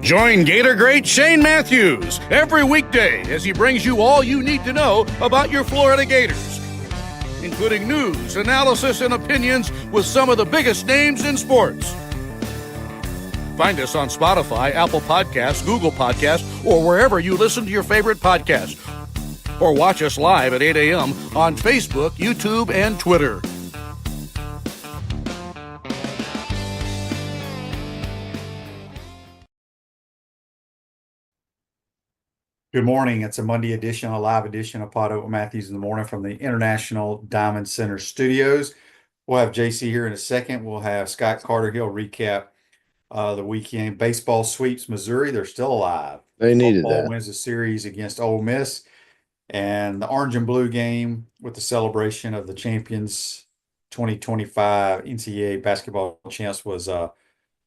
Join Gator great Shane Matthews every weekday as he brings you all you need to know about your Florida Gators, including news, analysis, and opinions with some of the biggest names in sports. Find us on Spotify, Apple Podcasts, Google Podcasts, or wherever you listen to your favorite podcast. Or watch us live at 8 a.m. on Facebook, YouTube, and Twitter. Good morning. It's a Monday edition, a live edition of PodUp with Matthews in the morning from the International Diamond Center Studios. We'll have JC here in a second. We'll have Scott Carter. He'll recap the weekend. Baseball sweeps Missouri. They're still alive. They needed Football that. wins the series against Ole Miss. And the orange and blue game with the celebration of the champions 2025 NCAA basketball champs was a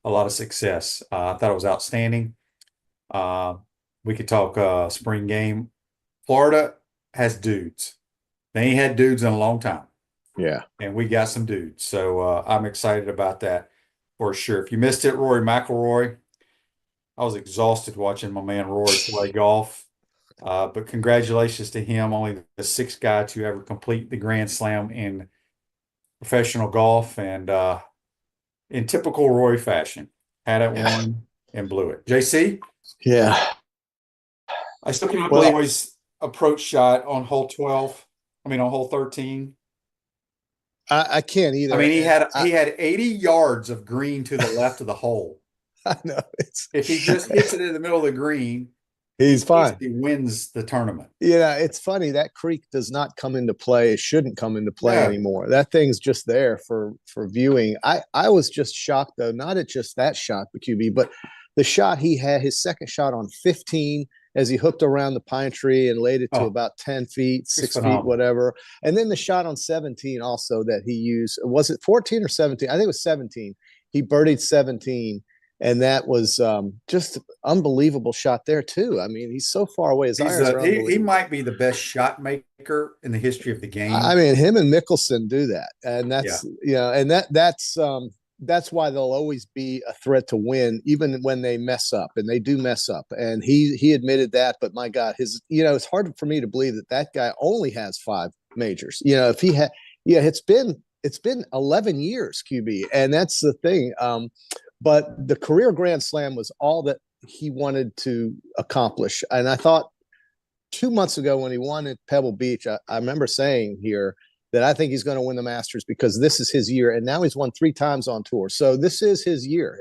lot of success. I thought it was outstanding. We could talk spring game. Florida has dudes. They ain't had dudes in a long time. Yeah. And we got some dudes. So I'm excited about that for sure. If you missed it, Rory McIlroy, I was exhausted watching my man Rory play golf. But congratulations to him, only the sixth guy to ever complete the Grand Slam in professional golf. And in typical Rory fashion, had it won and blew it. JC? Yeah. I still can't believe Roy's approach shot on hole 12. I mean, on hole 13. I can't either. I mean, he had 80 yards of green to the left of the hole. I know. If he just hits it in the middle of the green, he's fine. He wins the tournament. Yeah, it's funny. That creek does not come into play. It shouldn't come into play anymore. That thing's just there for viewing. I was just shocked, though, not at just that shot, the QB, but the shot he had, his second shot on 15, as he hooked around the pine tree and laid it to about 10 feet, 6 feet, whatever. And then the shot on 17 also that he used. Was it 14 or 17? I think it was 17. He birdied 17. And that was just an unbelievable shot there, too. I mean, he's so far away. His irons are unbelievable. He might be the best shot maker in the history of the game. I mean, him and Mickelson do that. And that's, and that's why they'll always be a threat to win, even when they mess up, and they do mess up. And he admitted that, but my God, it's hard for me to believe that guy only has 5 majors. If he had, it's been 11 years QB, and that's the thing. But the career Grand Slam was all that he wanted to accomplish. And I thought 2 months ago when he won at Pebble Beach, I remember saying here that I think he's going to win the Masters because this is his year. And now he's won 3 times on tour. So this is his year.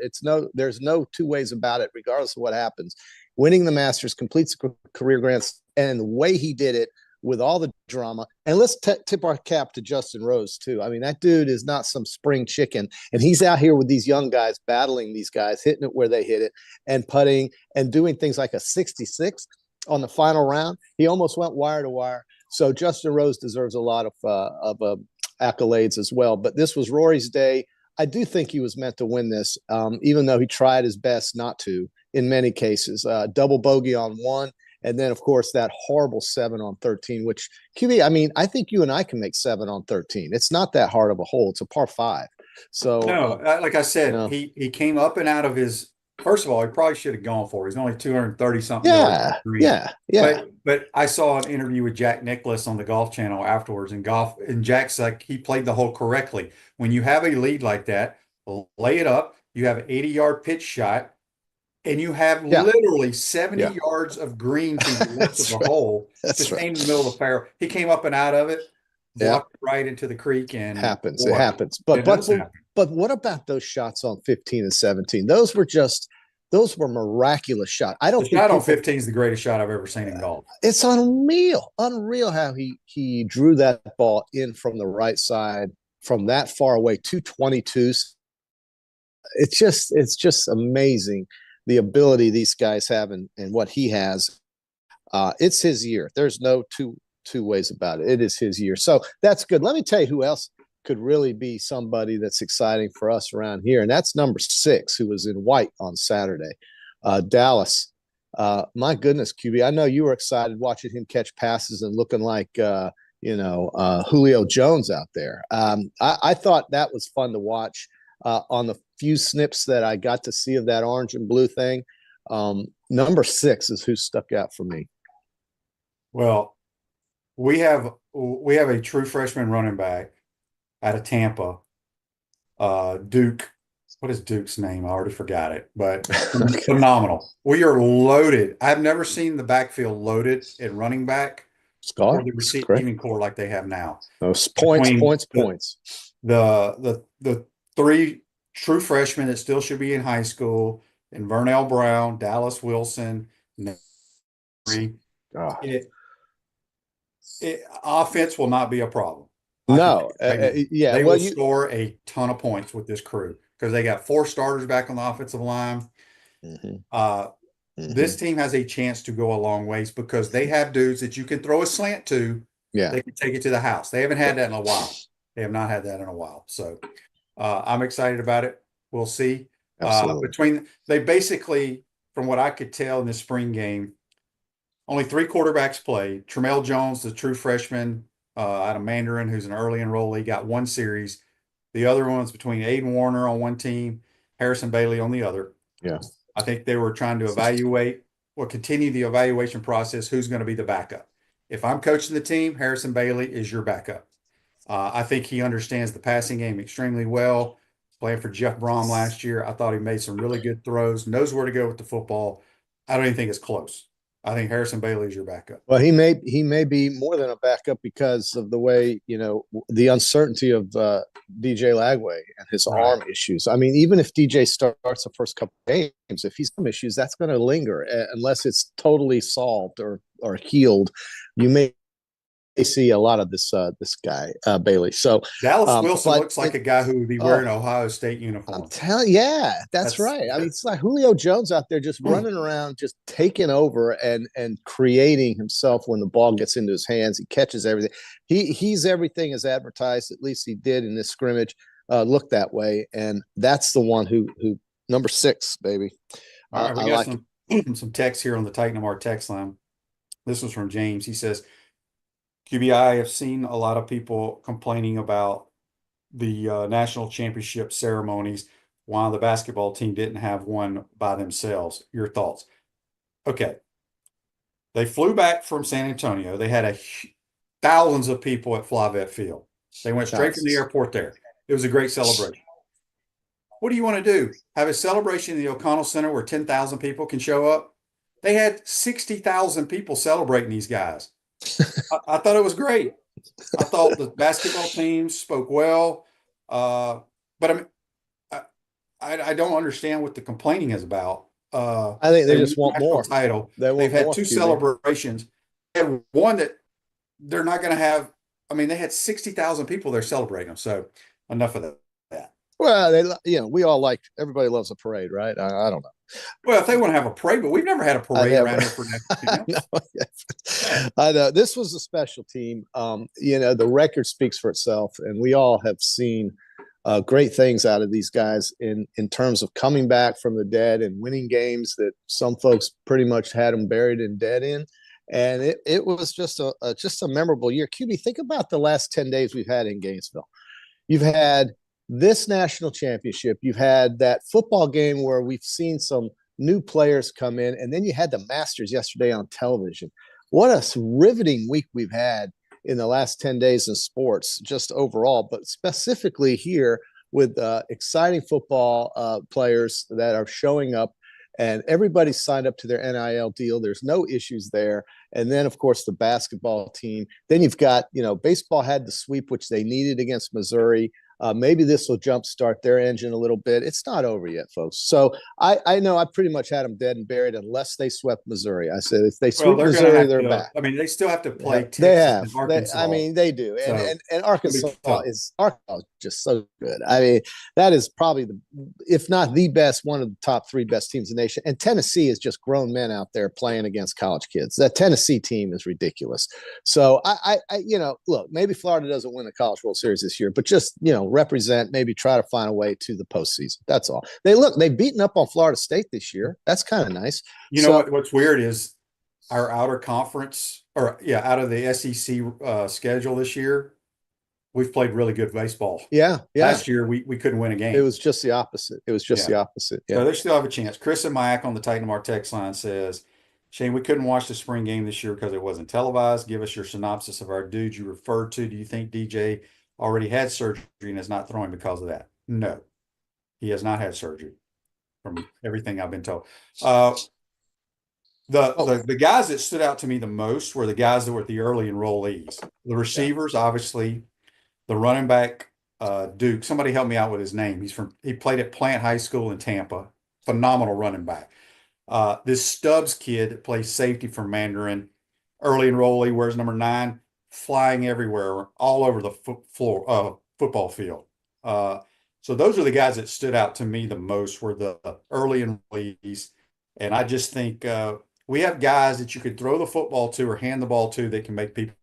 There's no two ways about it, regardless of what happens. Winning the Masters completes a career Grand Slam, and the way he did it with all the drama. And let's tip our cap to Justin Rose, too. I mean, that dude is not some spring chicken. And he's out here with these young guys, battling these guys, hitting it where they hit it, and putting and doing things like a 66 on the final round. He almost went wire to wire. So Justin Rose deserves a lot of accolades as well. But this was Rory's day. I do think he was meant to win this, even though he tried his best not to in many cases. Double bogey on 1. And then, of course, that horrible 7 on 13, which, QB, I mean, I think you and I can make 7 on 13. It's not that hard of a hole. It's a par 5. So, no, like I said, he came up and out of his – first of all, he probably should have gone for it. He's only 230-something yards. Yeah. But I saw an interview with Jack Nicklaus on the Golf Channel afterwards, and Jack's like, he played the hole correctly. When you have a lead like that, lay it up. You have an 80-yard pitch shot. And you have literally 70 yards of green to the left of the hole, just in the middle of the fairway. He came up and out of it, walked right into the creek, and it happens. But what about those shots on 15 and 17? Those were miraculous shots. The shot on 15 is the greatest shot I've ever seen in golf. It's unreal how he drew that ball in from the right side from that far away, 222. It's just amazing. The ability these guys have and what he has. It's his year. There's no two ways about it. It is his year. So that's good. Let me tell you who else could really be somebody that's exciting for us around here. And that's number 6, who was in white on Saturday. Dallas. My goodness, QB. I know you were excited watching him catch passes and looking like Julio Jones out there. I thought that was fun to watch. On the few snips that I got to see of that orange and blue thing, Number 6 is who stuck out for me. Well, we have a true freshman running back out of Tampa, Duke. What is Duke's name? I already forgot it, but phenomenal. We are loaded. I've never seen the backfield loaded at running back or the receiving core like they have now. Those points. The 3 true freshmen that still should be in high school, and Vernell Brown, Dallas Wilson, offense will not be a problem. No, they will score a ton of points with this crew because they got 4 starters back on the offensive line. This team has a chance to go a long ways because they have dudes that you can throw a slant to. Yeah, they can take it to the house. They haven't had that in a while. They have not had that in a while. So I'm excited about it. We'll see. They basically, from what I could tell in the spring game, only 3 quarterbacks played. Tramel Jones, the true freshman out of Mandarin, who's an early enrollee, got 1 series. The other one's between Aiden Warner on one team, Harrison Bailey on the other. Yeah. I think they were trying to continue the evaluation process, who's going to be the backup. If I'm coaching the team, Harrison Bailey is your backup. I think he understands the passing game extremely well. Playing for Jeff Brom last year, I thought he made some really good throws, knows where to go with the football. I don't even think it's close. I think Harrison Bailey is your backup. Well, he may be more than a backup because of the way, the uncertainty of DJ Lagway and his arm issues. I mean, even if DJ starts the first couple of games, if he's some issues, that's going to linger unless it's totally solved or healed. You may see a lot of this guy Bailey. So Dallas Wilson looks like a guy who would be wearing an Ohio State uniform. That's right. I mean, it's like Julio Jones out there just running around, just taking over and creating himself when the ball gets into his hands. He catches everything. He's everything as advertised. At least he did in this scrimmage. Look that way, and that's the one who number 6, baby. All right, we got some text here on the Titan MR text line. This was from James. He says, QB, I have seen a lot of people complaining about the national championship ceremonies while the basketball team didn't have one by themselves. Your thoughts? Okay. They flew back from San Antonio. They had thousands of people at Flyvet Field. They went straight from the airport there. It was a great celebration. What do you want to do? Have a celebration in the O'Connell Center where 10,000 people can show up? They had 60,000 people celebrating these guys. I thought it was great. I thought the basketball team spoke well, but I don't understand what the complaining is about. I think they just want more title. They've had 2 celebrations. They had one that they're not going to have. I mean, they had 60,000 people there celebrating them. So enough of that. Well, we all everybody loves a parade, right? I don't know. Well, if they want to have a parade, but we've never had a parade around here for I know this was a special team. The record speaks for itself, and we all have seen great things out of these guys in terms of coming back from the dead and winning games that some folks pretty much had them buried and dead in. And it was just a memorable year. QB, think about the last 10 days we've had in Gainesville. You've had this national championship. You've had that football game where we've seen some new players come in, and then you had the Masters yesterday on television. What a riveting week we've had in the last 10 days in sports, just overall, but specifically here with exciting football players that are showing up, and everybody's signed up to their NIL deal. There's no issues there. And then, of course, the basketball team. Then you've got, baseball had the sweep, which they needed against Missouri. Maybe this will jumpstart their engine a little bit. It's not over yet, folks. So I know I pretty much had them dead and buried unless they swept Missouri. I said if they sweep Missouri, they're back. I mean, they still have to play Texas and Arkansas. They do. And Arkansas is just so good. I mean, that is probably if not the best, one of the top 3 best teams in the nation. And Tennessee is just grown men out there playing against college kids. That Tennessee team is ridiculous. So I look, maybe Florida doesn't win the College World Series this year, but just, represent, maybe try to find a way to the postseason. That's all. They've beaten up on Florida State this year. That's kind of nice. What's weird is our outer conference out of the SEC schedule this year, we've played really good baseball. Yeah. Last year we couldn't win a game. It was just the opposite. It was just the opposite. Yeah. So they still have a chance. Chris and Mayak on the Titan Mar text line says, Shane, we couldn't watch the spring game this year because it wasn't televised. Give us your synopsis of our dudes you referred to. Do you think DJ already had surgery and is not throwing because of that? No, he has not had surgery from everything I've been told. The guys that stood out to me the most were the guys that were the early enrollees. The receivers, obviously, the running back, Duke. Somebody help me out with his name. He played at Plant High School in Tampa. Phenomenal running back. This Stubbs kid that plays safety for Mandarin, early enrollee, wears number 9, flying everywhere, all over the football field. So those are the guys that stood out to me the most, were the early enrollees. And I just think we have guys that you could throw the football to or hand the ball to that can make people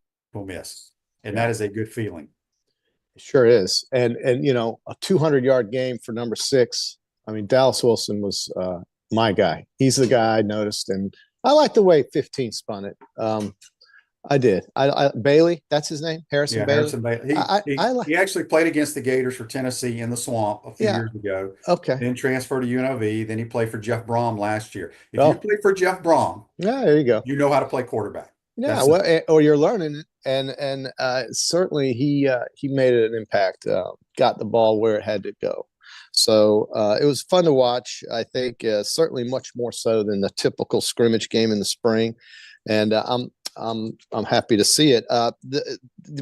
miss. And that is a good feeling. It sure is. And you know, a 200-yard game for number 6. I mean, Dallas Wilson was my guy. He's the guy I noticed, and I like the way 15 spun it. I did. I Bailey, that's his name, Harrison Bailey. Harrison Bailey. He actually played against the Gators for Tennessee in the Swamp a few years ago. Okay. Then transferred to UNLV. Then he played for Jeff Brom last year. If you play for Jeff Brom, there you go. You know how to play quarterback. Yeah, well, or you're learning it, and certainly he made an impact. Got the ball where it had to go. So it was fun to watch. I think certainly much more so than the typical scrimmage game in the spring, and I'm happy to see it.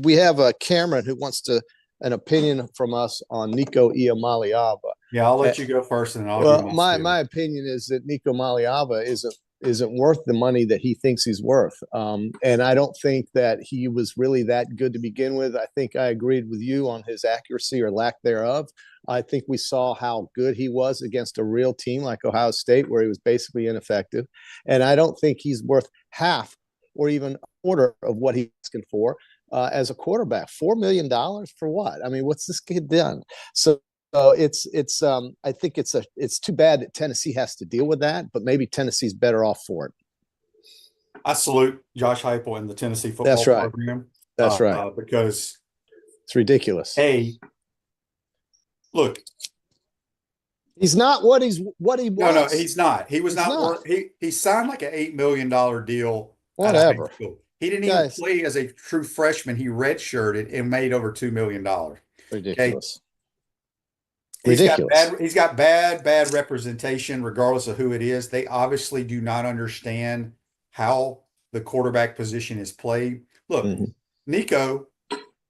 We have Cameron who wants an opinion from us on Nico Iamaleava. Yeah, I'll let you go first, and I'll give my opinion is that Nico Maliava isn't worth the money that he thinks he's worth. And I don't think that he was really that good to begin with. I think I agreed with you on his accuracy or lack thereof. I think we saw how good he was against a real team like Ohio State, where he was basically ineffective. And I don't think he's worth half or even a quarter of what he's asking for as a quarterback. $4 million for what? I mean, what's this kid done? So it's I think it's too bad that Tennessee has to deal with that, but maybe Tennessee's better off for it. I salute Josh Heupel and the Tennessee football program. That's right. Because it's ridiculous. Look, he's not what he was. No, he's not. He was not worth. He signed like an $8 million deal. Whatever. He didn't even play as a true freshman. He redshirted and made over $2 million. Ridiculous. He's got bad representation, regardless of who it is. They obviously do not understand how the quarterback position is played. Look, Nico,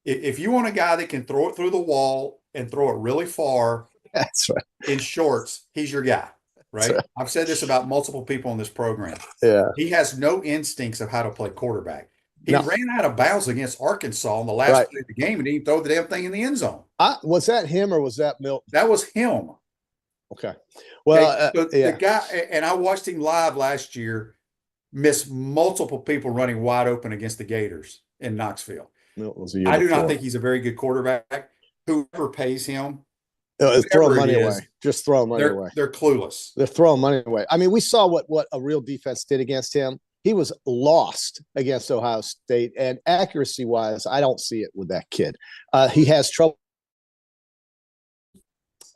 if you want a guy that can throw it through the wall and throw it really far, that's right, in shorts, he's your guy. Right? I've said this about multiple people in this program. Yeah. He has no instincts of how to play quarterback. He ran out of bounds against Arkansas in the last play of the game and didn't throw the damn thing in the end zone. Was that him or was that Milton? That was him. Okay. Well, the guy, and I watched him live last year, miss multiple people running wide open against the Gators in Knoxville. I do not think he's a very good quarterback. Whoever pays him, throw money away. Just throw money away. They're clueless. They're throwing money away. I mean, we saw what a real defense did against him. He was lost against Ohio State, and accuracy-wise, I don't see it with that kid. He has trouble,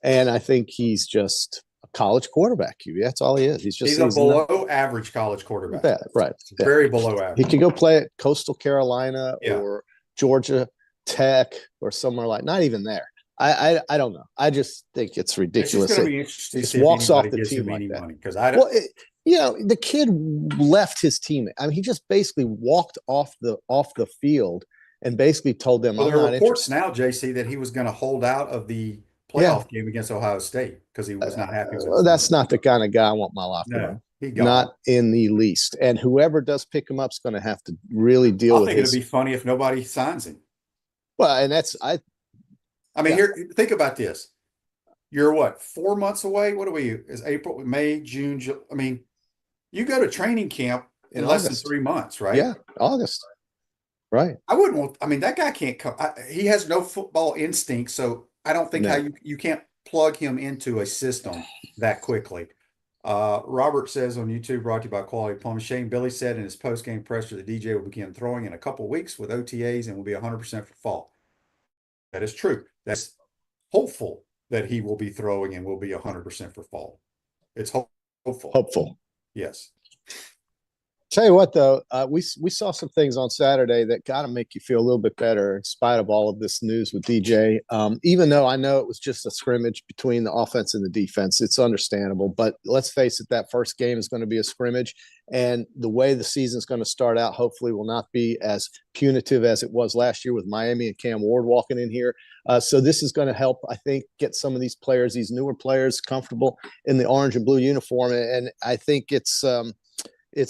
and I think he's just a college quarterback. That's all he is. He's a below-average college quarterback. Right. Very below average. He could go play at Coastal Carolina or Georgia Tech or somewhere like. Not even there. I don't know. I just think it's ridiculous. It's going to be interesting. He walks off the team like that. Because I don't. Well, the kid left his team. I mean, he just basically walked off the field and basically told them, "I'm not interested." There are reports now, JC, that he was going to hold out of the playoff game against Ohio State because he was not happy with it. That's not the kind of guy I want my locker room. Not in the least. And whoever does pick him up is going to have to really deal with it. I think it'd be funny if nobody signs him. Well, and I mean, here, think about this. You're what, 4 months away? What are we? Is April, May, June, July? I mean, you go to training camp in less than 3 months, right? Yeah, August. Right. That guy can't come. He has no football instinct, so I don't think how you can't plug him into a system that quickly. Robert says on YouTube, brought to you by Quality Plumbing. Shane Billy said in his post-game presser that DJ will begin throwing in a couple of weeks with OTAs and will be 100% for fall. that is true. That's hopeful that he will be throwing and will be 100% for fall. It's hopeful. Hopeful. Yes. Tell you what, though, we saw some things on Saturday that got to make you feel a little bit better in spite of all of this news with DJ. Even though I know it was just a scrimmage between the offense and the defense, it's understandable. But let's face it, that first game is going to be a scrimmage, and the way the season's going to start out, hopefully, will not be as punitive as it was last year with Miami and Cam Ward walking in here. So this is going to help, I think, get some of these players, these newer players, comfortable in the orange and blue uniform, and I think it's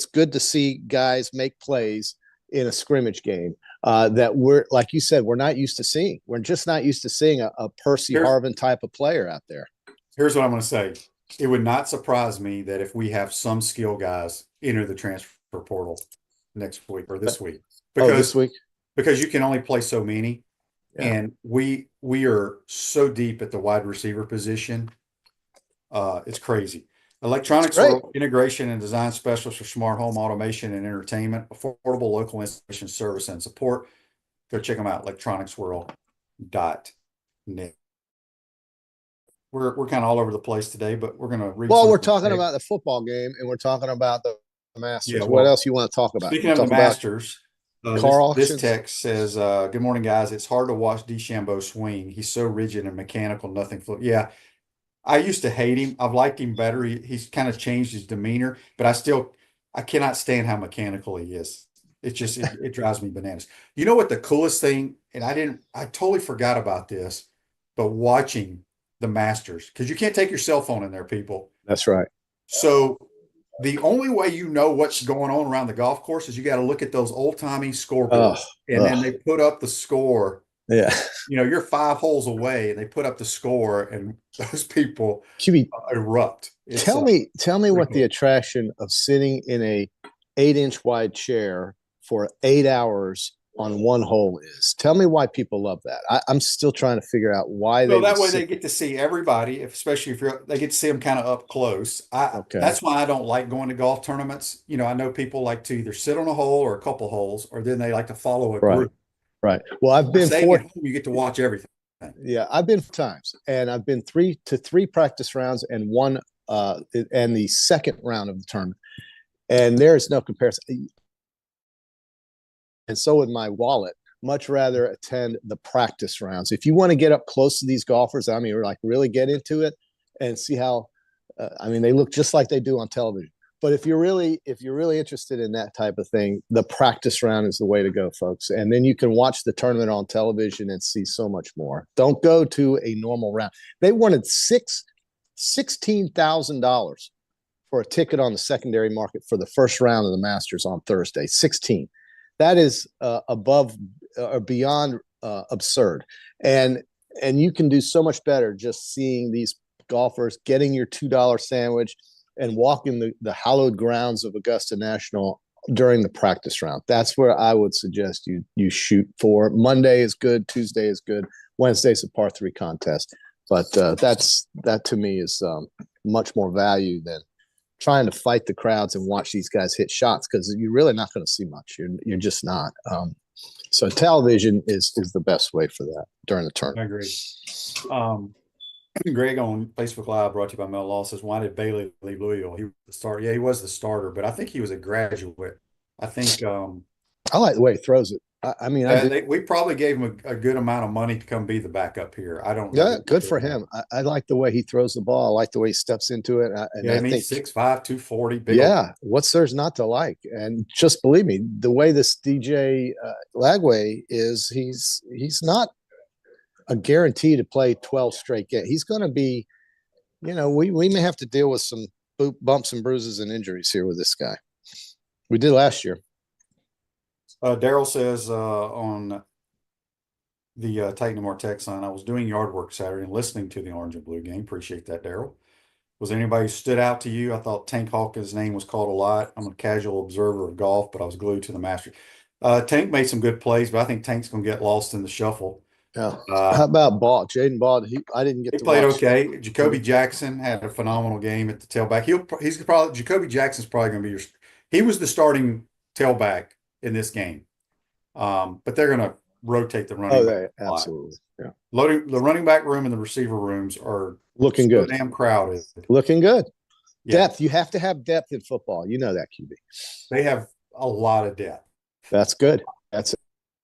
good to see guys make plays in a scrimmage game that we're, like you said, we're not used to seeing. We're just not used to seeing a Percy Harvin type of player out there. Here's what I'm going to say. It would not surprise me that if we have some skill guys enter the transfer portal next week or this week. This week? Because you can only play so many. Yeah. And we are so deep at the wide receiver position. It's crazy. Electronics World integration and design specialist for smart home automation and entertainment, affordable local installation service and support. Go check them out, electronicsworld.net. We're kind of all over the place today, but we're going to read. Well, we're talking about the football game, and we're talking about the Masters. Yeah, what else you want to talk about? Speaking of the Masters, this text says, good morning, guys. It's hard to watch DeChambeau swing. He's so rigid and mechanical, nothing float. Yeah. I used to hate him. I've liked him better. He's kind of changed his demeanor, but I cannot stand how mechanical he is. It's just, it drives me bananas. You know what the coolest thing, and I totally forgot about this, but watching the Masters, because you can't take your cell phone in there, people. That's right. So the only way you know what's going on around the golf course is you got to look at those old-timey scoreboards, then they put up the score. Yeah. You know, you're 5 holes away and they put up the score and those people erupt. Tell me what the attraction of sitting in a 8-inch wide chair for 8 hours on one hole is. Tell me why people love that. I'm still trying to figure out why they get to see everybody, especially if they get to see them kind of up close. That's why I don't like going to golf tournaments. You know, I know people like to either sit on a hole or a couple holes, or then they like to follow a group. Right. Well, I've been you get to watch everything. Yeah, I've been 4 times, and I've been 3 practice rounds and one and the second round of the tournament. And there is no comparison. And so would my wallet. Much rather attend the practice rounds. If you want to get up close to these golfers, I mean, or like really get into it and see how, they look just like they do on television. But if you're really interested in that type of thing, the practice round is the way to go, folks. And then you can watch the tournament on television and see so much more. Don't go to a normal round. They wanted $16,000 for a ticket on the secondary market for the first round of the Masters on Thursday. 16. That is above or beyond absurd. And you can do so much better just seeing these golfers getting your $2 sandwich and walking the hallowed grounds of Augusta National during the practice round. That's where I would suggest you shoot for. Monday is good. Tuesday is good. Wednesday's a par 3 contest. But that to me is much more value than trying to fight the crowds and watch these guys hit shots, because you're really not going to see much. You're just not. So television is the best way for that during the tournament. I agree. Greg on Facebook Live, brought to you by Mel Law, says, why did Bailey leave Louisville? He was the starter. Yeah, he was the starter, but I think he was a graduate. I think I like the way he throws it. We probably gave him a good amount of money to come be the backup here. I don't know. Yeah, good for him. I like the way he throws the ball. I like the way he steps into it. I think he's 6'5", 240. Big what's there's not to like? And just believe me, the way this DJ Lagway is, he's not a guarantee to play 12 straight games. He's going to be, we may have to deal with some bumps and bruises and injuries here with this guy. We did last year. Daryl says on the Titan and More text line, I was doing yard work Saturday and listening to the Orange and Blue game. Appreciate that, Daryl. Was there anybody who stood out to you? I thought Tank Hawkins' name was called a lot. I'm a casual observer of golf, but I was glued to the Masters. Tank made some good plays, but I think Tank's going to get lost in the shuffle. Yeah. How about Ball? Jaden Ball? I didn't get. He played okay. Jacoby Jackson had a phenomenal game at the tailback. Jacoby Jackson's probably going to be he was the starting tailback in this game. But they're going to rotate the running back. Absolutely. Yeah. The running back room and the receiver rooms are looking so good. damn crowded. Looking good. Yeah. Depth. You have to have depth in football. You know that, QB. They have a lot of depth. That's good. That's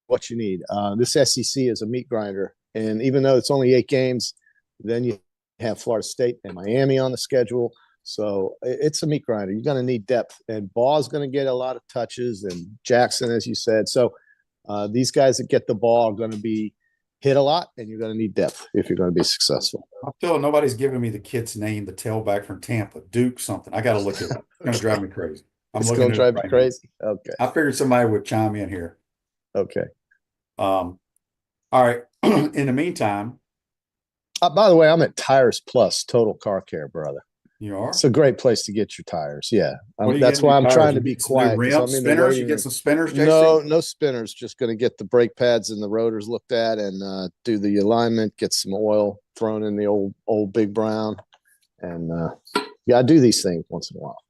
what you need. This SEC is a meat grinder. And even though it's only 8 games, then you have Florida State and Miami on the schedule. So it's a meat grinder. You're going to need depth. And Ball's going to get a lot of touches, and Jackson, as you said. So these guys that get the ball are going to be hit a lot, and you're going to need depth if you're going to be successful. I feel nobody's giving me the kid's name, the tailback from Tampa, Duke something. I got to look it up. It's going to drive me crazy. It's going to drive you crazy. Okay. I figured somebody would chime in here. Okay. All right. In the meantime, by the way, I'm at Tires Plus Total Car Care, brother. You are? It's a great place to get your tires. Yeah. That's why I'm trying to be quiet. Spinners? You get some spinners, JC? No spinners. Just going to get the brake pads and the rotors looked at and do the alignment, get some oil thrown in the old Big Brown. And I do these things once in a while.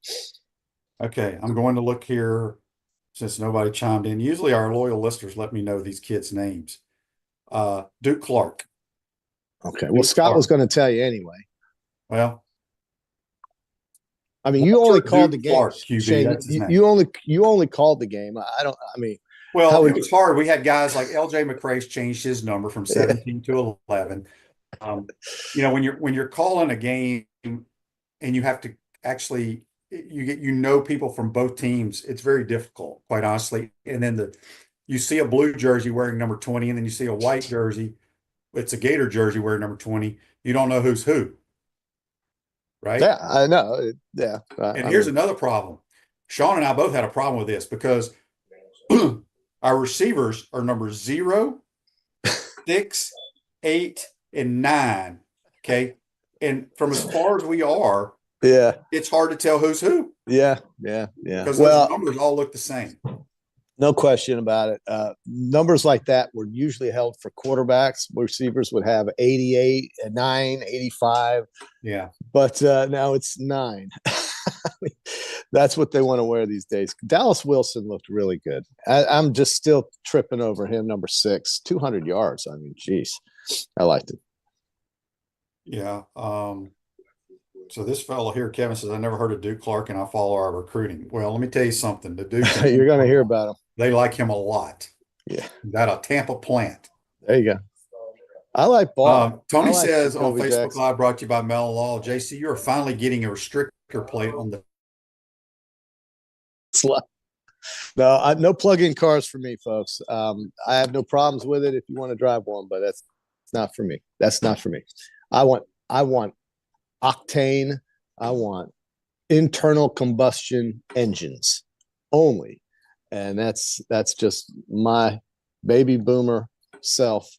Okay. I'm going to look here since nobody chimed in. Usually our loyal listeners let me know these kids' names. Duke Clark. Okay. Well, Scott was going to tell you anyway. Well, I mean, you only called the game. QB, Shane, you only called the game. Well, it was hard. We had guys like LJ McCrae's changed his number from 17 to 11. When you're calling a game and you have to actually people from both teams, it's very difficult, quite honestly. And then you see a blue jersey wearing number 20, and then you see a white jersey. It's a Gator jersey wearing number 20. You don't know who's who. Right? Yeah, I know. Yeah. Here's another problem. Sean and I both had a problem with this because our receivers are number 0, 6, 8, and 9. Okay. And from as far as we are, it's hard to tell who's who. Yeah. Because those numbers all look the same. No question about it. Numbers like that were usually held for quarterbacks. Receivers would have 88, 9, 85. Yeah. But now it's 9. That's what they want to wear these days. Dallas Wilson looked really good. I'm just still tripping over him, number 6, 200 yards. I mean, geez, I liked it. Yeah. So this fellow here, Kevin, says, I never heard of Duke Clark and I follow our recruiting. Well, let me tell you something. The Duke You're going to hear about him. They like him a lot. Yeah. Got a Tampa plant. There you go. I like Ball. Tony says on Facebook Jackson. Live, brought to you by Mellon Law. JC, you're finally getting a restrictor plate on the. No plug-in cars for me, folks. I have no problems with it if you want to drive one, but that's not for me. That's not for me. I want octane. I want internal combustion engines only. And that's just my baby boomer self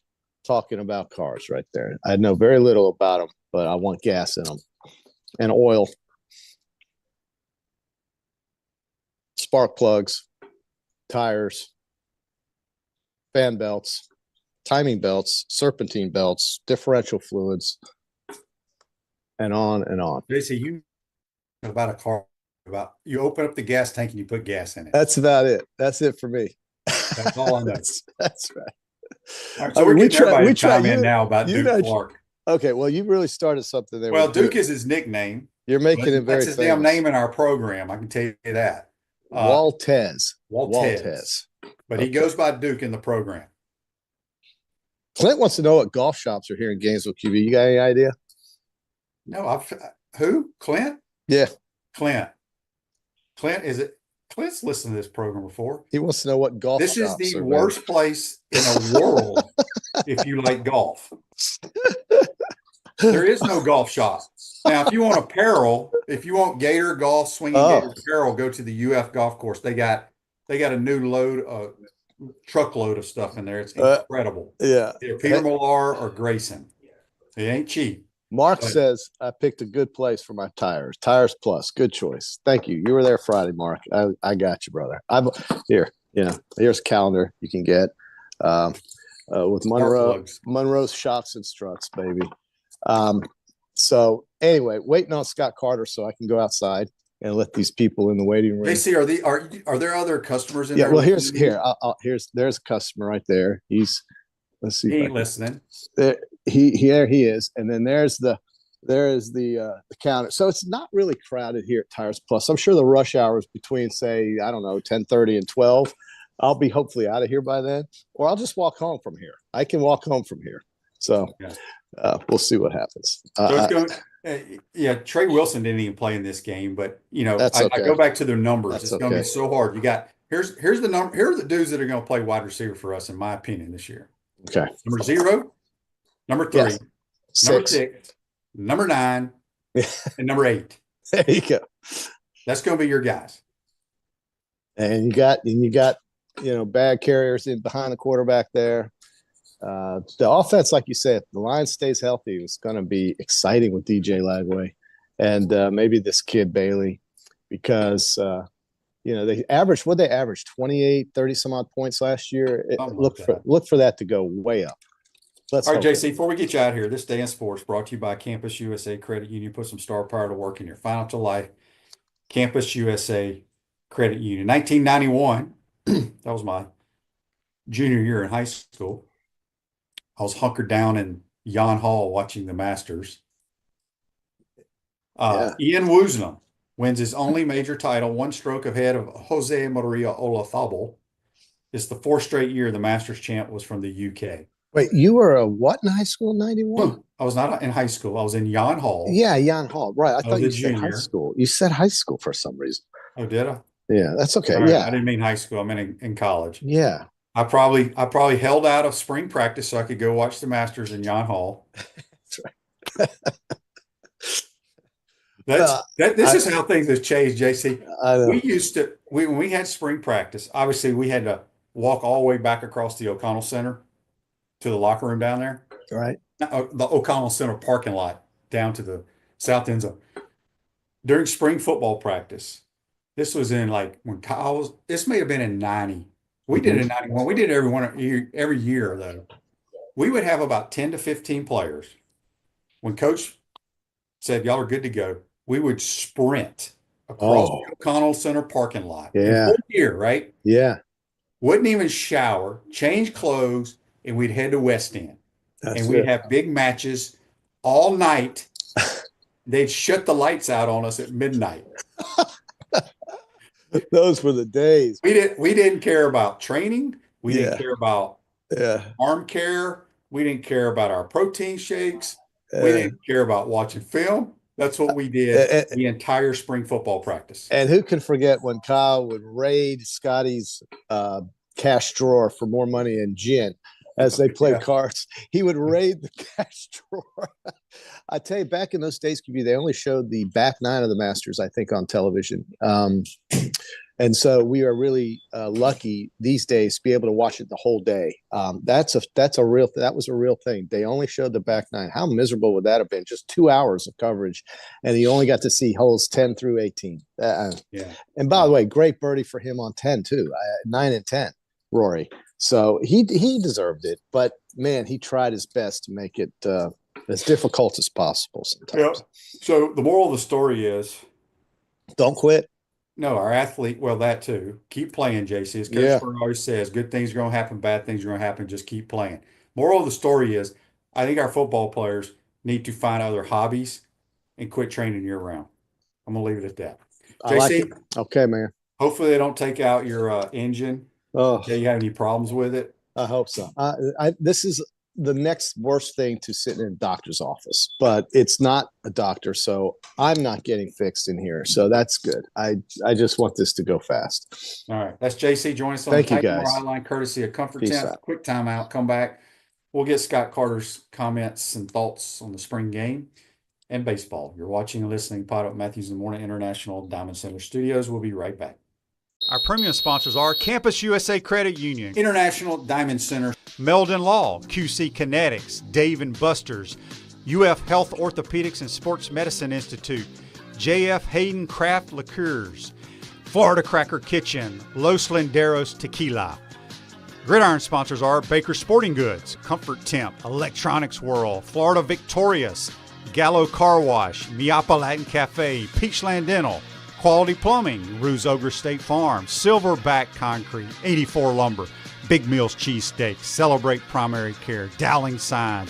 talking about cars right there. I know very little about them, but I want gas in them and oil, spark plugs, tires, fan belts, timing belts, serpentine belts, differential fluids, and on and on. JC, you know about a car. You open up the gas tank and you put gas in it. That's about it. That's it for me. That's all I know. That's right. All right, so we're getting everybody to chime in now about Duke Clark. Okay, well, you really started something there. Well, Duke is his nickname. You're making it very famous. That's his damn name in our program. I can tell you that. Waltez. But he goes by Duke in the program. Clint wants to know what golf shops are here in Gainesville, QB. You got any idea? No, who? Clint? Yeah. Clint, is it? Clint's listened to this program before. He wants to know what golf shops are. This is the worst place in the world if you like golf. There is no golf shop. Now, if you want apparel, if you want Gator golf, swinging Gator apparel, go to the UF golf course. They got a new truckload of stuff in there. It's incredible. Yeah. Either Peter Millar or Grayson. It ain't cheap. Mark says, I picked a good place for my tires. Tires Plus. Good choice. Thank you. You were there Friday, Mark. I got you, brother. Here's a calendar you can get with Monroe's Shots and Struts, baby. So anyway, waiting on Scott Carter so I can go outside and let these people in the waiting room. JC, are there other customers in there? Yeah, well, there's a customer right there. He's Let's see. He ain't listening. Here he is, and then there is the counter. So it's not really crowded here at Tires Plus. I'm sure the rush hours between, say, I don't know, 10:30 and 12. I'll be hopefully out of here by then, or I'll just walk home from here. I can walk home from here. So we'll see what happens. Trey Wilson didn't even play in this game, but That's okay. I go back to their numbers. That's it's going to be so hard. You got here's the number. Here are the dudes that are going to play wide receiver for us, in my opinion, this year. Okay. Number 0, number 3, Yes. number 6, number 9, and number 8. There you go. That's going to be your guys. And you got bag carriers in behind the quarterback there. The offense, like you said, the line stays healthy. It's going to be exciting with DJ Lagway and maybe this kid Bailey, because they averaged 28, 30 some odd points last year. Look for that to go way up. All right, JC, before we get you out here, this day in sports brought to you by Campus USA Credit Union. Put some star power to work in your financial life. Campus USA Credit Union. 1991, that was my junior year in high school. I was hunkered down in Yon Hall watching the Masters. Ian Woosnam wins his only major title, one stroke ahead of Jose Maria Olazabal. It's the 4th straight year the Masters champ was from the UK. Wait, you were a what in high school in 91? I was not in high school. I was in Yon Hall. Yeah, Yon Hall. Right. I thought you said junior. high school. You said high school for some reason. Oh, did I? Yeah, that's okay. Right. Yeah. I didn't mean high school. I meant in college. Yeah. I probably held out of spring practice so I could go watch the Masters in Yon Hall. That's right. This is how things have changed, JC. I know. We used to when we had spring practice, obviously we had to walk all the way back across the O'Connell Center to the locker room down there. Right. The O'Connell Center parking lot down to the south end zone. During spring football practice, this was in when Kyle was, this may have been in 90. We did it in 91. We did it every year though. We would have about 10 to 15 players. When coach said, y'all are good to go, we would sprint across the O'Connell Center parking lot. Yeah. Whole year, right? Yeah. Wouldn't even shower, change clothes, and we'd head to West End. We'd have big matches all night. They'd shut the lights out on us at midnight. Those were the days. We didn't care about training. We didn't care about arm care. We didn't care about our protein shakes. We didn't care about watching film. That's what we did the entire spring football practice. And who can forget when Kyle would raid Scotty's cash drawer for more money and gin as they played cards? He would raid the cash drawer. I tell you, back in those days, QB, they only showed the back 9 of the Masters, I think, on television. And so we are really lucky these days to be able to watch it the whole day. That was a real thing. They only showed the back 9. How miserable would that have been? Just 2 hours of coverage, and you only got to see holes 10 through 18. And by the way, great birdie for him on 10 too. 9 and 10, Rory. So he deserved it, but man, he tried his best to make it as difficult as possible sometimes. Yeah. So the moral of the story is, don't quit. No, our athlete, well, that too. Keep playing, JC. As Coach Burr always says, good things are going to happen, bad things are going to happen. Just keep playing. Moral of the story is, I think our football players need to find other hobbies and quit training year round. I'm going to leave it at that. JC, like it. Okay, man. Hopefully they don't take out your engine. Do you have any problems with it? I hope so. This is the next worst thing to sit in a doctor's office, but it's not a doctor, so I'm not getting fixed in here. So that's good. I just want this to go fast. All right. That's JC. Join us on Thank the you, guys. Hotline, courtesy of Comfort Peace Temp. out. Quick timeout. Come back. We'll get Scott Carter's comments and thoughts on the spring game and baseball. You're watching and listening to PodUp Matthews in the Morning International Diamond Center Studios. We'll be right back. Our premium sponsors are Campus USA Credit Union, International Diamond Center, Meldon Law, QC Kinetics, Dave & Buster's, UF Health Orthopedics and Sports Medicine Institute, JF Hayden Craft Liqueurs, Florida Cracker Kitchen, Los Linderos Tequila. Gridiron sponsors are Baker Sporting Goods, Comfort Temp, Electronics World, Florida Victorious, Gallo Car Wash, Miapa Latin Cafe, Peachland Dental, Quality Plumbing, Ruse Ogre State Farm, Silverback Concrete, 84 Lumber, Big Mills Cheesesteak, Celebrate Primary Care, Dowling Sign,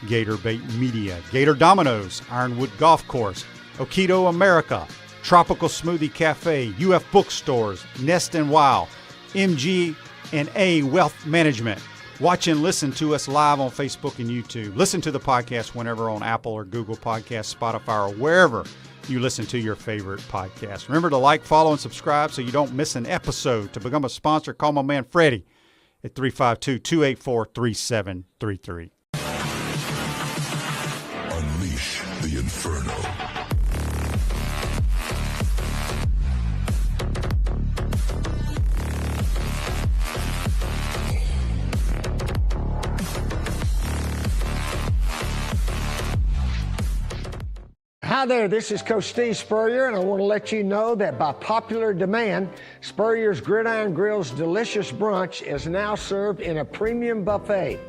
Gator Bait Media, Gator Dominoes, Ironwood Golf Course, Okido America, Tropical Smoothie Cafe, UF Bookstores, Nest and Wow, MG&A Wealth Management. Watch and listen to us live on Facebook and YouTube. Listen to the podcast whenever on Apple or Google Podcasts, Spotify, or wherever you listen to your favorite podcast. Remember to like, follow, and subscribe so you don't miss an episode. To become a sponsor, call my man Freddie at 352-284-3733. Unleash the Inferno. Hi there, this is Coach Steve Spurrier, and I want to let you know that by popular demand, Spurrier's Gridiron Grill's delicious brunch is now served in a premium buffet.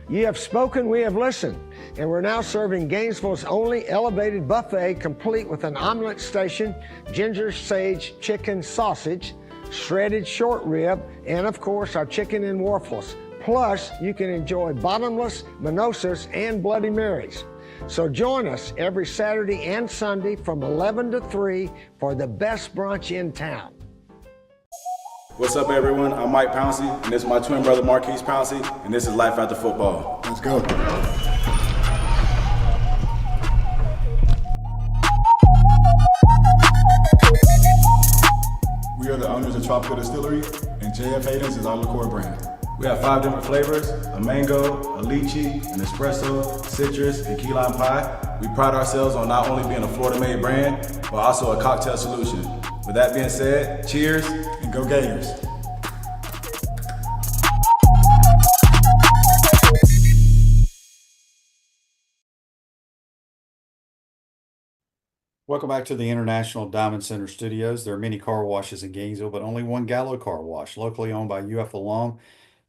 You have spoken, we have listened, and we're now serving Gainesville's only elevated buffet, complete with an omelet station, ginger sage chicken sausage, shredded short rib, and of course our chicken and waffles. Plus, you can enjoy bottomless mimosas and Bloody Marys. So join us every Saturday and Sunday from 11 to 3 for the best brunch in town. What's up, everyone? I'm Mike Pouncey, and this is my twin brother Marquise Pouncey, and this is Life After Football. Let's go. We are the owners of Tropical Distillery, and JF Hayden's is our liqueur brand. We have 5 different flavors: a mango, a lychee, an espresso, citrus, and key lime pie. We pride ourselves on not only being a Florida-made brand, but also a cocktail solution. With that being said, cheers, And go Gators. Welcome back to the International Diamond Center Studios. There are many car washes in Gainesville, but only one Gallo Car Wash, locally owned by UF alum,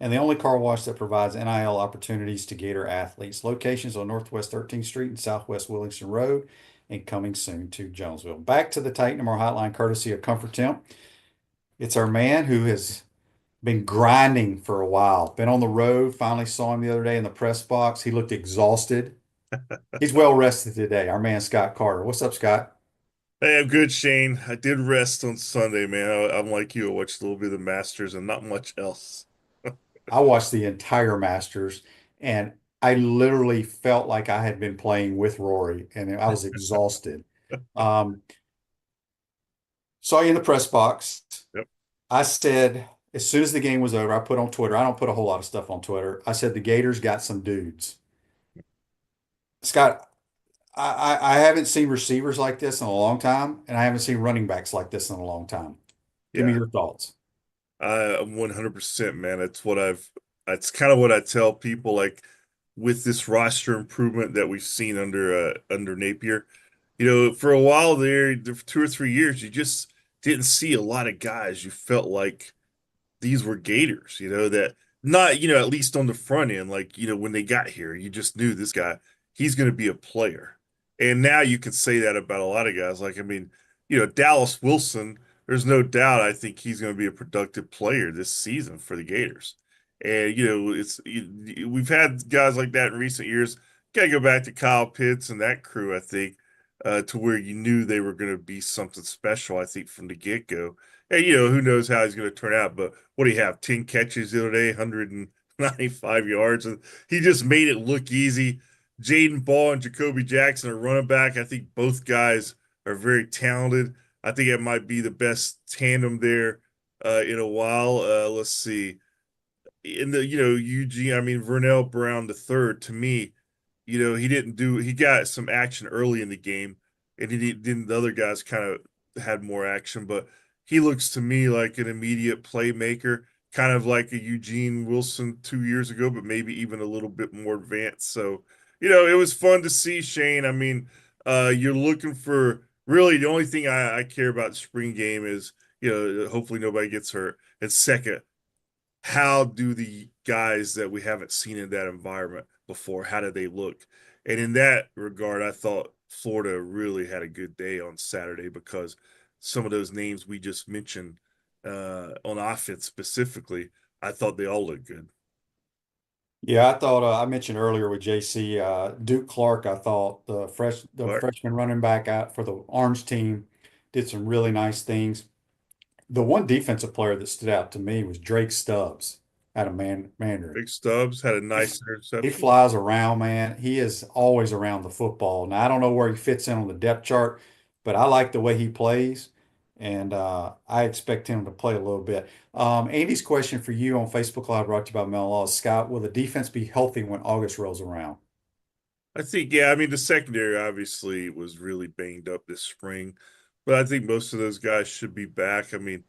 and the only car wash that provides NIL opportunities to Gator athletes. Locations on Northwest 13th Street and Southwest Williamson Road, and coming soon to Jonesville. Back to the Titan More Hotline, courtesy of Comfort Temp. It's our man who has been grinding for a while, been on the road. Finally saw him the other day in the press box. He looked exhausted. He's well rested today. Our man, Scott Carter. What's up, Scott? Hey, I'm good, Shane. I did rest on Sunday, man. I'm like you. I watched a little bit of the Masters and not much else. I watched the entire Masters, and I literally felt like I had been playing with Rory, and I was exhausted. Saw you in the press box. Yep. I said, as soon as the game was over, I put on Twitter. I don't put a whole lot of stuff on Twitter. I said, the Gators got some dudes. Scott, I haven't seen receivers like this in a long time, and I haven't seen running backs like this in a long time. Give me Yeah. your thoughts. I'm 100%, man. That's kind of what I tell people, like with this roster improvement that we've seen under Napier. You know, for a while there, 2 or 3 years, you just didn't see a lot of guys. You felt like these were Gators, you know, that not, you know, at least on the front end, like, you know, when they got here, you just knew this guy, he's going to be a player. And now you can say that about a lot of guys. Like, I mean, you know, Dallas Wilson, there's no doubt I think he's going to be a productive player this season for the Gators. And, you know, we've had guys like that in recent years. Got to go back to Kyle Pitts and that crew, I think, to where you knew they were going to be something special, I think, from the get-go. And, you know, who knows how he's going to turn out. But what do you have, 10 catches the other day, 195 yards? And he just made it look easy. Jaden Ball and Jacoby Jackson are running back. I think both guys are very talented. I think it might be the best tandem there in a while. Let's see. In the, you know, Vernell Brown III, to me, you know, he got some action early in the game, and then the other guys kind of had more action, but he looks to me like an immediate playmaker, kind of like a Eugene Wilson 2 years ago, but maybe even a little bit more advanced. So, you know, it was fun to see, Shane. I mean, you're looking for really the only thing I care about the spring game is, you know, hopefully nobody gets hurt. And second, how do the guys that we haven't seen in that environment before, how do they look? And in that regard, I thought Florida really had a good day on Saturday because some of those names we just mentioned on offense specifically, I thought they all looked good. Yeah, I thought I mentioned earlier with JC Duke Clark. I thought the Clark. freshman running back out for the Orange team did some really nice things. The one defensive player that stood out to me was Drake Stubbs out of Mandarin. Big Stubbs had a nice He interception. flies around, man. He is always around the football. Now, I don't know where he fits in on the depth chart, but I like the way he plays, and I expect him to play a little bit. Andy's question for you on Facebook Live brought to you by Mel Law. Scott, will the defense be healthy when August rolls around? I think, yeah, I mean, the secondary obviously was really banged up this spring, but I think most of those guys should be back. I mean,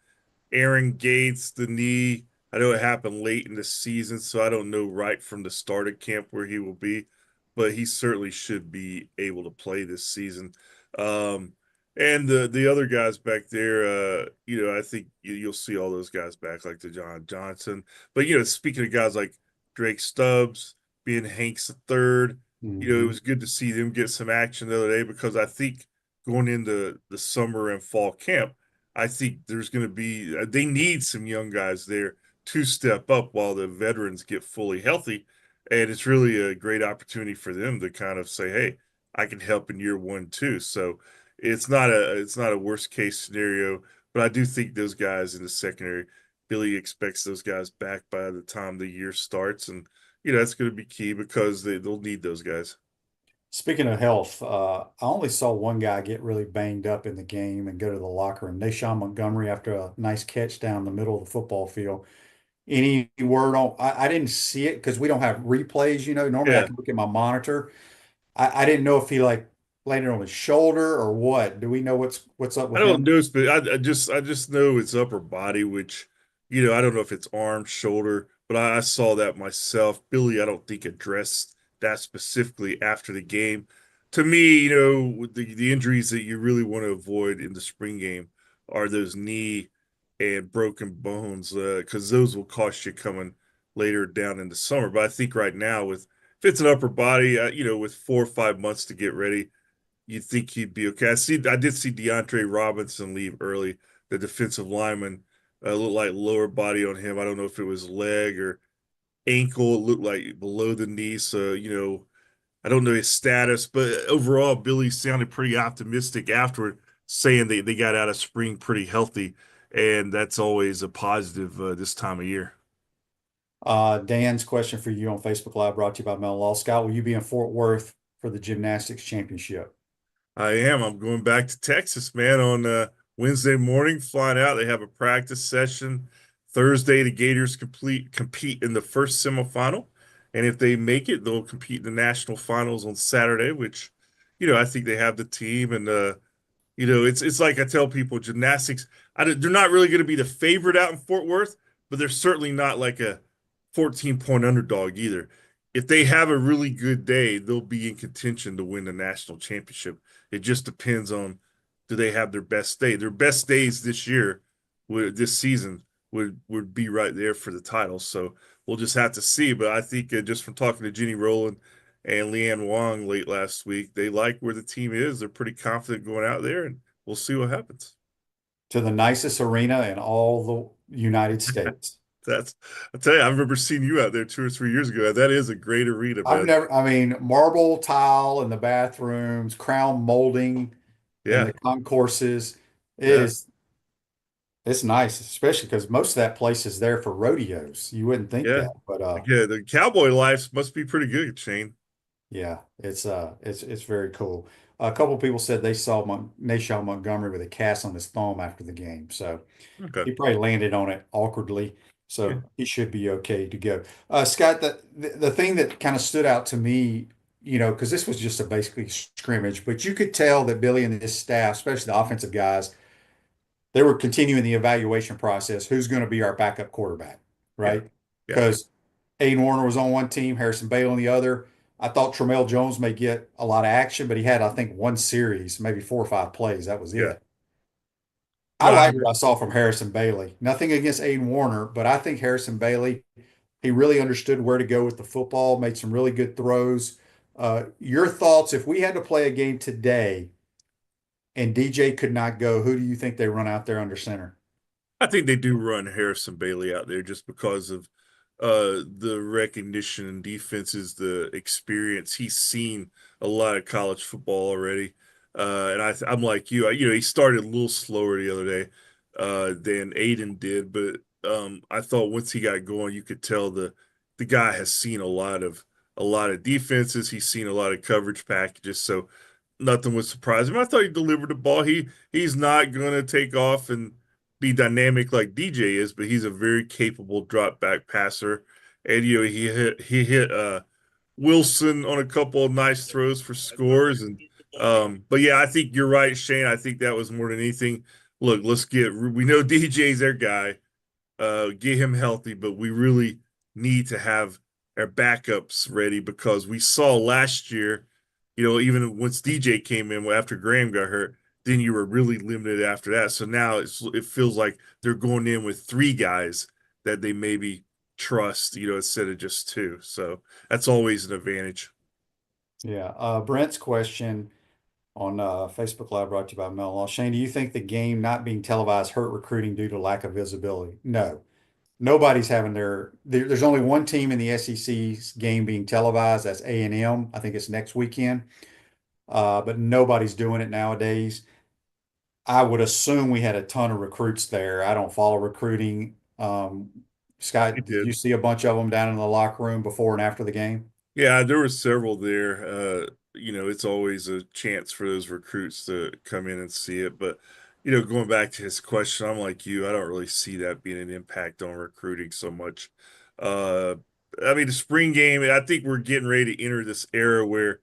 Aaron Gates, the knee, I know it happened late in the season, so I don't know right from the start of camp where he will be, but he certainly should be able to play this season. Um, and the other guys back there, I think you'll see all those guys back, like the John Johnson. But speaking of guys like Drake Stubbs, being Hanks the third, it was good to see them get some action the other day because I think going into the summer and fall camp, I think there's going to be they need some young guys there to step up while the veterans get fully healthy, and it's really a great opportunity for them to kind of say, "Hey, I can help in year one too." So it's not a worst case scenario, but I do think those guys in the secondary, Billy expects those guys back by the time the year starts, and that's going to be key because they'll need those guys. Speaking of health, I only saw one guy get really banged up in the game and go to the locker room. Nashawn Montgomery after a nice catch down the middle of the football field. Any word on? I didn't see it because we don't have replays. Normally I Yeah. can look at my monitor. I didn't know if he like landed on his shoulder or what. Do we know what's up I with don't him? know, but I just know it's upper body, which I don't know if it's arm, shoulder, but I saw that myself. Billy, I don't think addressed that specifically after the game. To me, with the injuries that you really want to avoid in the spring game are those knee and broken bones, because those will cost you coming later down in the summer. But I think right now, with if it's an upper body, with 4 or 5 months to get ready, you'd think he'd be okay. I did see DeAndre Robinson leave early, the defensive lineman. Looked like lower body on him. I don't know if it was leg or ankle. It looked like below the knee. So, I don't know his status, but overall, Billy sounded pretty optimistic afterward, saying they got out of spring pretty healthy. And that's always a positive this time of year. Dan's question for you on Facebook Live brought to you by Mel Law. Scott, will you be in Fort Worth for the gymnastics championship? I am. I'm going back to Texas, man, on Wednesday morning, flying out. They have a practice session. Thursday, the Gators compete in the first semifinal. And if they make it, they'll compete in the national finals on Saturday, which, I think they have the team. And, it's like I tell people, gymnastics, they're not really going to be the favorite out in Fort Worth, but they're certainly not like a 14-point underdog either. If they have a really good day, they'll be in contention to win the national championship. It just depends on, do they have their best day. Their best days this season would be right there for the title. So we'll just have to see. But I think just from talking to Jenny Rowland and Leanne Wong late last week, they like where the team is. They're pretty confident going out there, and we'll see what happens. To the nicest arena in all the United States. I tell you, I remember seeing you out there 2 or 3 years ago. That is a great arena, man. I mean, marble tile in the bathrooms, crown molding in Yeah, the concourses. yeah, It's nice, especially because most of that place is there for rodeos. You wouldn't think yeah. that, but Yeah, the cowboy life must be pretty good, Shane. yeah, it's very cool. A couple people said they saw Nashawn Montgomery with a cast on his thumb after the game, so Okay. he probably landed on it awkwardly. Yeah. So he should be okay to go. Scott, the thing that kind of stood out to me, because this was just a basically scrimmage, but you could tell that Billy and his staff, especially the offensive guys, they were continuing the evaluation process. Who's going to be our backup quarterback, Yeah. right? Yeah. Because Aiden Warner was on one team, Harrison Bailey on the other. I thought Tramel Jones may get a lot of action, but he had, I think, one series, maybe 4 or 5 plays. That was Yeah. it. No, I I like agree. what I saw from Harrison Bailey. Nothing against Aiden Warner, but I think Harrison Bailey, he really understood where to go with the football, made some really good throws. Your thoughts, if we had to play a game today, and DJ could not go, who do you think they run out there under center? I think they do run Harrison Bailey out there just because of the recognition and defenses, the experience. He's seen a lot of college football already. And I'm like you, he started a little slower the other day than Aiden did, but I thought once he got going, you could tell the guy has seen a lot of defenses. He's seen a lot of coverage packages, so nothing would surprise him. I thought he delivered the ball. He's not gonna take off and be dynamic like DJ is, but he's a very capable drop back passer. And he hit Wilson on a couple of nice throws for scores. And but yeah, I think you're right, Shane. I think that was more than anything. Look, we know DJ's their guy. Get him healthy, but we really need to have our backups ready because we saw last year, even once DJ came in after Graham got hurt, then you were really limited after that. So now it feels like they're going in with 3 guys that they maybe trust, instead of just 2. So that's always an advantage. Yeah. Brent's question on Facebook Live brought to you by Mel Law. Shane, do you think the game not being televised hurt recruiting due to lack of visibility? No. Nobody's having there's only one team in the SEC's game being televised. That's A&M. I think it's next weekend. But nobody's doing it nowadays. I would assume we had a ton of recruits there. I don't follow recruiting. Scott, did you see a bunch of them down in the locker room before and after the game? Yeah, there were several there. It's always a chance for those recruits to come in and see it. But, going back to his question, I'm like you, I don't really see that being an impact on recruiting so much. The spring game, I think we're getting ready to enter this era where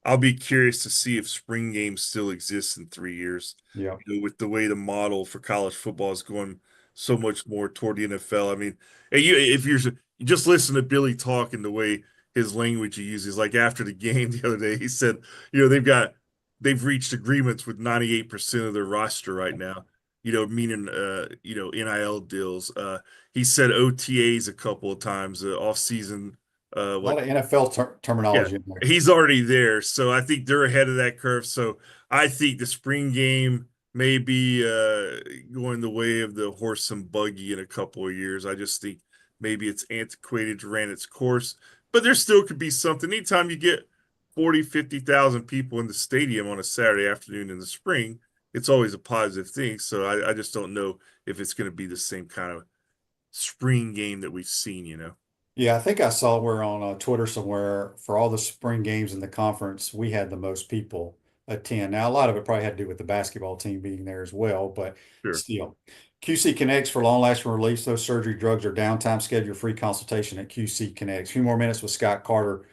I'll be curious to see if spring games still exist in 3 years. Yeah. With the way the model for college football is going so much more toward the NFL. If you just listen to Billy talk and the way his language he uses, like after the game the other day, he said, they've reached agreements with 98% of their roster right now, meaning, NIL deals. He said OTAs a couple of times, off season. A lot of NFL terminology in there. He's already there. So I think they're ahead of that curve. So I think the spring game may be going the way of the horse and buggy in a couple of years. I just think maybe it's antiquated, ran its course. But there still could be something. Anytime you get 40, 50,000 people in the stadium on a Saturday afternoon in the spring, it's always a positive thing. So I just don't know if it's going to be the same kind of spring game that we've seen, Yeah, I think I saw where on Twitter somewhere for all the spring games in the conference, we had the most people attend. Now, a lot of it probably had to do with the basketball team being there as well, but Sure. Still. QC Kinetics for long-lasting relief. Those surgery, drugs, or downtime. Schedule your free consultation at QC Kinetics. A few more minutes with Scott Carter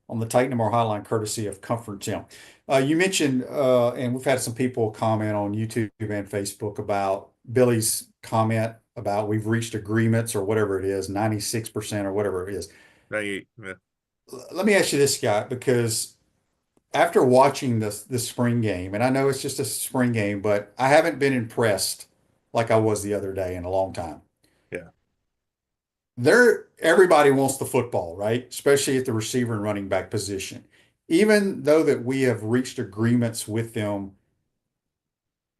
on the Titan More Hotline, courtesy of Comfort Gym. You mentioned, and we've had some people comment on YouTube and Facebook about Billy's comment about we've reached agreements or whatever it is, 96% or whatever it is. 98, yeah. Let me ask you this, Scott, because after watching this spring game, and I know it's just a spring game, but I haven't been impressed like I was the other day in a long time. Yeah. Everybody wants the football, right? Especially at the receiver and running back position. Even though that we have reached agreements with them,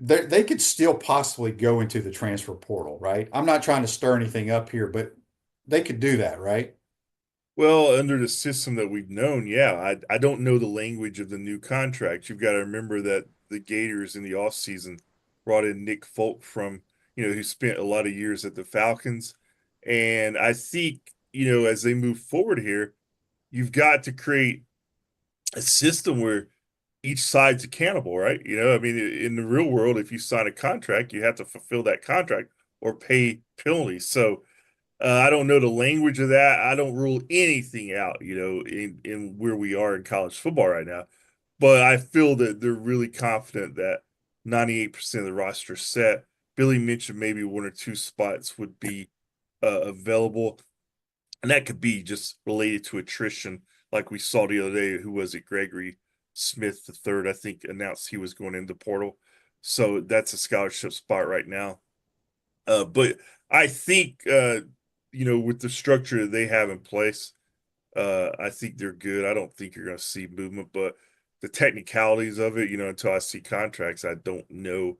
they could still possibly go into the transfer portal, right? I'm not trying to stir anything up here, but they could do that, right? Well, under the system that we've known, yeah. I don't know the language of the new contract. You've got to remember that the Gators in the offseason brought in Nick Folk from, who spent a lot of years at the Falcons. And I think, as they move forward here, you've got to create a system where each side's accountable, right? In the real world, if you sign a contract, you have to fulfill that contract or pay penalties. So I don't know the language of that. I don't rule anything out, in where we are in college football right now. But I feel that they're really confident that 98% of the roster is set. Billy mentioned maybe 1 or 2 spots would be available. And that could be just related to attrition, like we saw the other day. Who was it? Gregory Smith III, I think, announced he was going into portal. So that's a scholarship spot right now. But I think, with the structure that they have in place, I think they're good. I don't think you're going to see movement, but the technicalities of it, until I see contracts, I don't know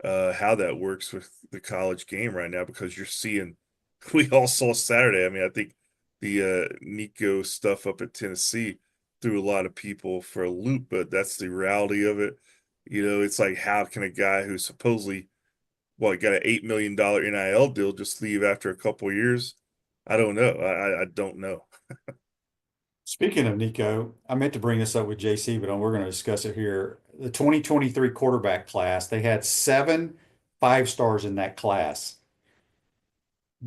how that works with the college game right now, because you're seeing, we all saw Saturday. I mean, I think the Nico stuff up at Tennessee threw a lot of people for a loop, but that's the reality of it. It's like, how can a guy who supposedly, well, got an $8 million NIL deal just leave after a couple of years? I don't know. I don't know. Speaking of Nico, I meant to bring this up with JC, but we're going to discuss it here. The 2023 quarterback class, they had 7 5-stars in that class.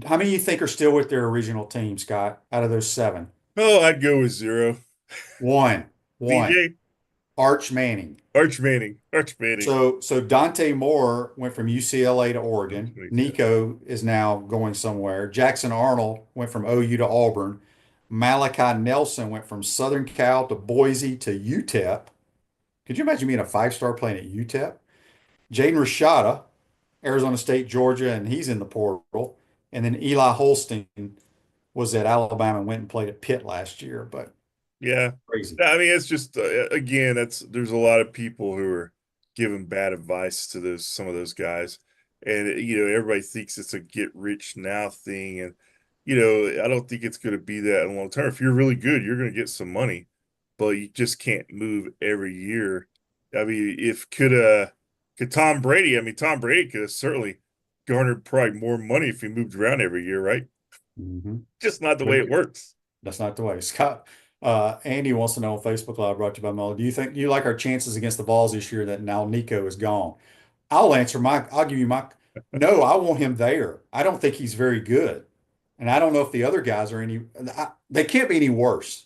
How many you think are still with their original team, Scott, out of those 7? Oh, I'd go with 0. One. DJ? Arch Manning. Arch Manning. So Dante Moore went from UCLA to Oregon. Nico is now going somewhere. Jackson Arnold went from OU to Auburn. Malachi Nelson went from Southern Cal to Boise to UTEP. Could you imagine being a 5-star playing at UTEP? Jaden Rashada, Arizona State, Georgia, and he's in the portal. And then Eli Holstein was at Alabama and went and played at Pitt last year. But yeah, crazy. I mean, it's just again, there's a lot of people who are giving bad advice to some of those guys, and everybody thinks it's a get rich now thing, and I don't think it's going to be that in the long term. If you're really good, you're going to get some money, but you just can't move every year. I mean, could Tom Brady? I mean, Tom Brady could have certainly garnered probably more money if he moved around every year, right? Mm-hmm. Just not the way it works. That's not the way. Scott, Andy wants to know on Facebook Live, brought to you by Mello. Do you like our chances against the Vols this year that now Nico is gone? I'll give you my, no, I want him there. I don't think he's very good. And I don't know if the other guys are they can't be any worse.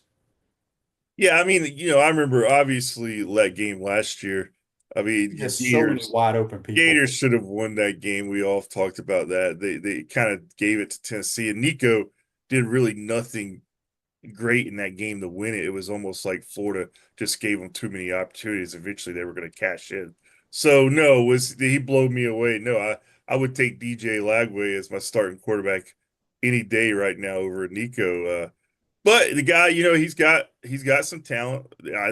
Yeah, I mean, I remember obviously that game last year. I mean, There's so many wide open people. Gators should have won that game. We all talked about that. They kind of gave it to Tennessee, and Nico did really nothing great in that game to win it. It was almost like Florida just gave them too many opportunities. Eventually, they were going to cash in. So no, did he blow me away? No, I would take DJ Lagway as my starting quarterback any day right now over Nico. But the guy, he's got some talent. I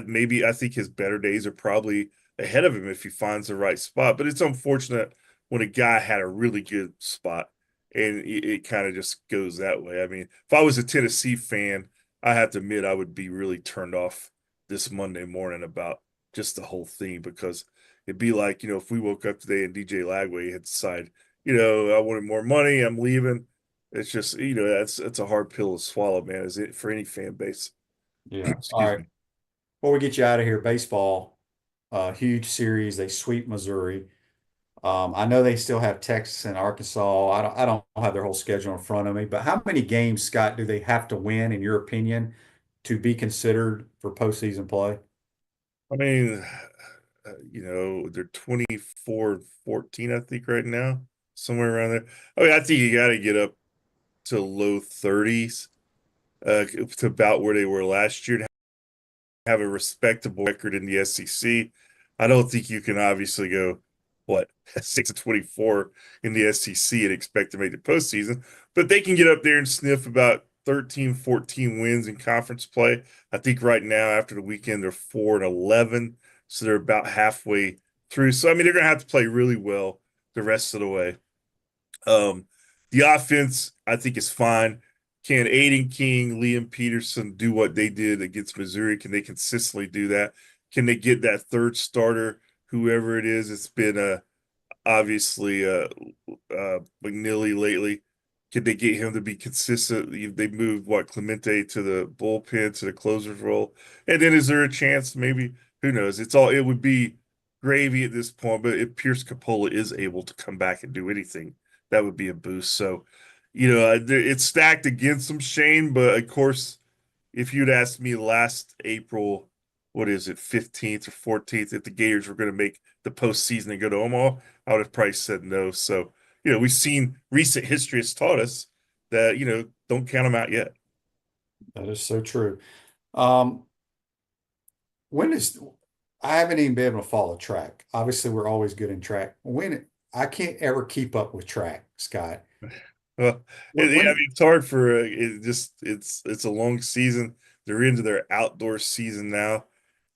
think his better days are probably ahead of him if he finds the right spot. But it's unfortunate when a guy had a really good spot and it kind of just goes that way. I mean, if I was a Tennessee fan, I have to admit I would be really turned off this Monday morning about just the whole thing, because it'd be like, if we woke up today and DJ Lagway had decided, I wanted more money, I'm leaving. It's just, that's a hard pill to swallow, man. Is it for any fan base? Yeah. All right. Before we get you out of here, baseball, huge series. They sweep Missouri. I know they still have Texas and Arkansas. I don't have their whole schedule in front of me, but how many games, Scott, do they have to win, in your opinion, to be considered for postseason play? I mean, they're 24-14, I think, right now, somewhere around there. I mean, I think you got to get up to low 30s to about where they were last year, to have a respectable record in the SEC. I don't think you can obviously go 6-24 in the SEC and expect to make the postseason, but they can get up there and sniff about 13-14 wins in conference play. I think right now, after the weekend, they're 4-11, so they're about halfway through. So I mean, they're going to have to play really well the rest of the way. The offense, I think, is fine. Can Aiden King, Liam Peterson do what they did against Missouri? Can they consistently do that? Can they get that third starter, whoever it is? It's been obviously McNeely lately. Can they get him to be consistent? They moved Clemente to the bullpen, to the closer's role, and then is there a chance? Maybe, who knows? It would be gravy at this point. But if Pierce Capola is able to come back and do anything, that would be a boost. So, it's stacked against them, Shane. But of course, if you'd asked me last April, 15th or 14th, if the Gators were going to make the postseason and go to Omaha, I would have probably said no. So, we've seen recent history has taught us that, don't count them out yet. That is so true. I haven't even been able to follow track. Obviously, we're always good in track. I can't ever keep up with track, Scott. Well, I mean, it's hard for it's a long season. They're into their outdoor season now.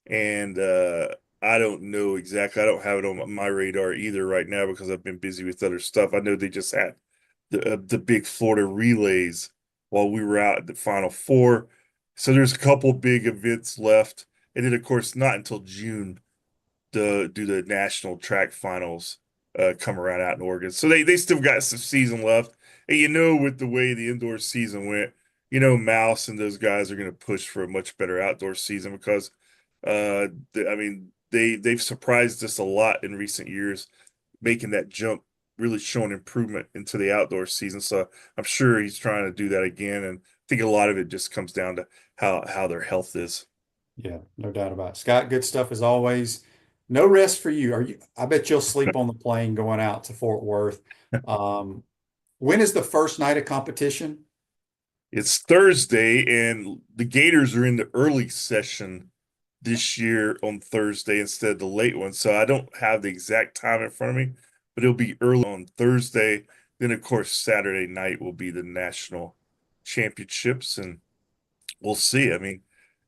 and I don't know exactly. I don't have it on my radar either right now because I've been busy with other stuff. I know they just had the big Florida relays while we were out at the Final Four, so there's a couple big events left, and then of course not until June do the national track finals come around out in Oregon. So they still got some season left. And with the way the indoor season went, Mouse and those guys are going to push for a much better outdoor season because I mean they've surprised us a lot in recent years, making that jump, really showing improvement into the outdoor season. So I'm sure he's trying to do that again. And I think a lot of it just comes down to how their health is. Yeah, no doubt about it. Scott, good stuff as always. No rest for you. I bet you'll sleep on the plane going out to Fort Worth. When is the first night of competition? It's Thursday, and the Gators are in the early session this year on Thursday instead of the late one. So I don't have the exact time in front of me, but it'll be early on Thursday. Then, of course, Saturday night will be the national championships, and we'll see. I mean,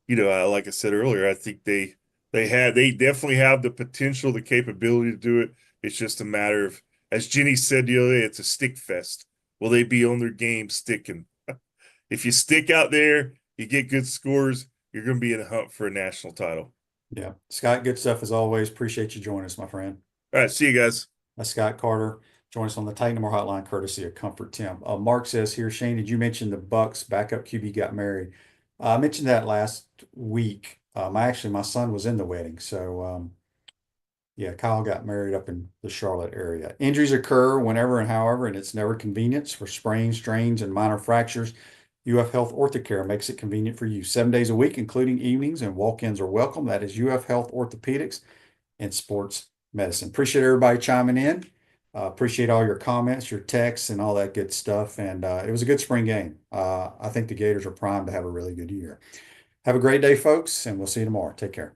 like I said earlier, I think they definitely have the potential, the capability to do it. It's just a matter of, as Jenny said the other day, it's a stick fest. Will they be on their game sticking? If you stick out there, you get good scores, you're going to be in a hunt for a national title. Yeah. Scott, good stuff as always. Appreciate you joining us, my friend. All right. See you guys. That's Scott Carter. Join us on the Titan More Hotline, courtesy of Comfort Tim. Mark says here, Shane, did you mention the Bucks backup QB got married? I mentioned that last week. My son was in the wedding. So, yeah, Kyle got married up in the Charlotte area. Injuries occur whenever and however, and it's never convenience. For sprains, strains, and minor fractures, UF Health Orthocare makes it convenient for you. 7 days a week, including evenings, and walk-ins are welcome. That is UF Health Orthopedics and Sports Medicine. Appreciate everybody chiming in. Appreciate all your comments, your texts, and all that good stuff. And it was a good spring game. I think the Gators are primed to have a really good year. Have a great day, folks, and we'll see you tomorrow. Take care.